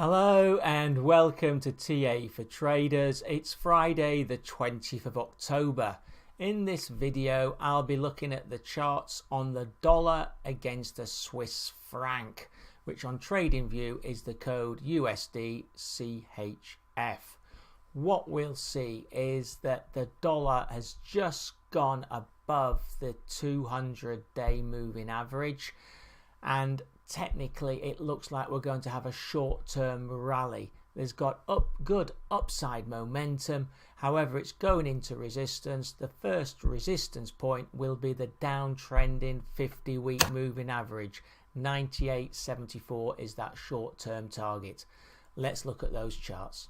Hello and welcome to TA for Traders. It's Friday the 20th of October. In this video I'll be looking at the charts on the dollar against the Swiss franc, which on TradingView is the code USD CHF. What we'll see is that the dollar has just gone above the 200-day moving average, and technically it looks like we're going to have a short-term rally. There's got good upside momentum, however it's going into resistance. The first resistance point will be the downtrending 50-week moving average. 98.74 is that short-term target. Let's look at those charts.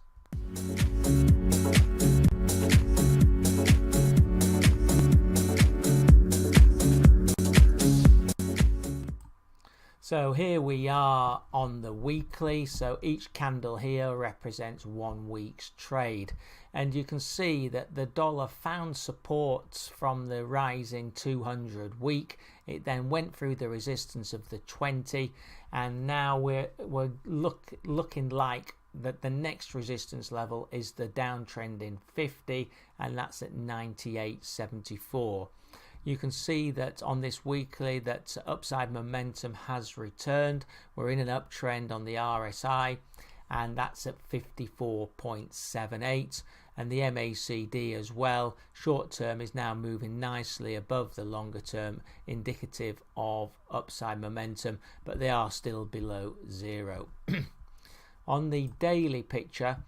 So here we are on the weekly, so each candle here represents 1 week's trade, and you can see that the dollar found support from the rising 200 week. It then went through the resistance of the 20, and now we're looking like that the next resistance level is the downtrending 50, and that's at 98.74. You can see that on this weekly that upside momentum has returned. We're in an uptrend on the RSI, and that's at 54.78, and the MACD as well. Short term is now moving nicely above the longer term, indicative of upside momentum, but they are still below zero. On the daily picture,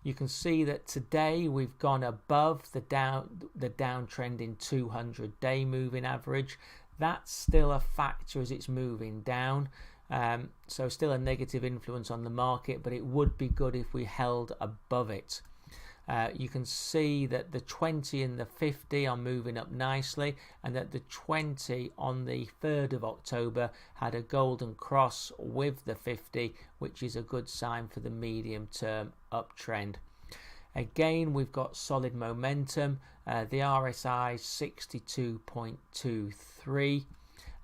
you can see that today we've gone above the downtrending 200-day moving average. That's still a factor as it's moving down, so still a negative influence on the market, but it would be good if we held above it. You can see that the 20 and the 50 are moving up nicely, and that the 20 on the 3rd of October had a golden cross with the 50, which is a good sign for the medium term uptrend. Again, we've got solid momentum. The RSI 62.23.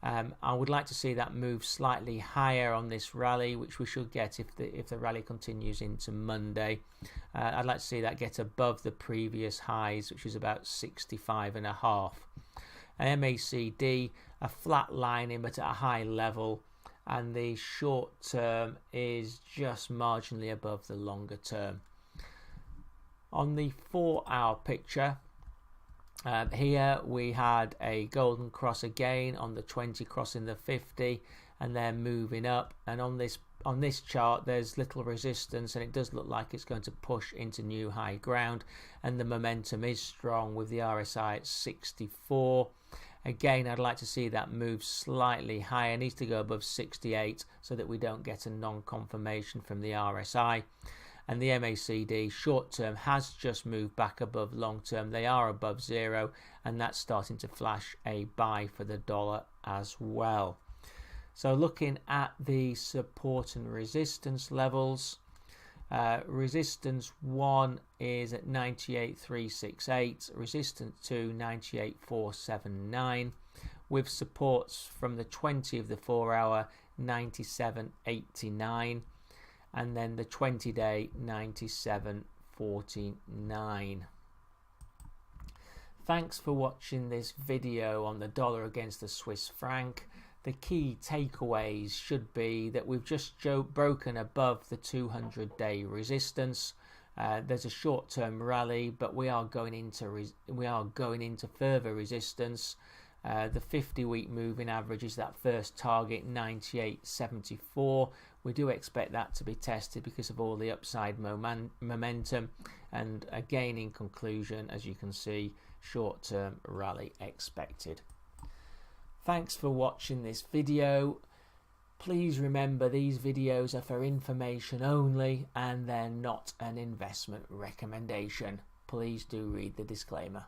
I would like to see that move slightly higher on this rally, which we should get if the rally continues into Monday. I'd like to see that get above the previous highs, which is about 65.5. MACD, a flat lining but at a high level, and the short term is just marginally above the longer term. On the 4-hour picture, here we had a golden cross again on the 20 crossing the 50, and then moving up, and on this chart there's little resistance, and it does look like it's going to push into new high ground, and the momentum is strong with the RSI at 64. Again, I'd like to see that move slightly higher. It needs to go above 68 so that we don't get a non-confirmation from the RSI. And the MACD short term has just moved back above long term. They are above zero, and that's starting to flash a buy for the dollar as well. So looking at the support and resistance levels, resistance 1 is at 98.368, resistance 2 98.479, with supports from the 20 of the 4-hour 97.89. and then the 20-day 97.49. Thanks for watching this video on the dollar against the Swiss franc. The key takeaways should be that we've just broken above the 200-day resistance. There's a short-term rally, but we are going into further resistance. The 50-week moving average is that first target, 98.74. We do expect that to be tested because of all the upside momentum, and again, in conclusion, as you can see, short-term rally expected. Thanks for watching this video. Please remember, these videos are for information only, and they're not an investment recommendation. Please do read the disclaimer.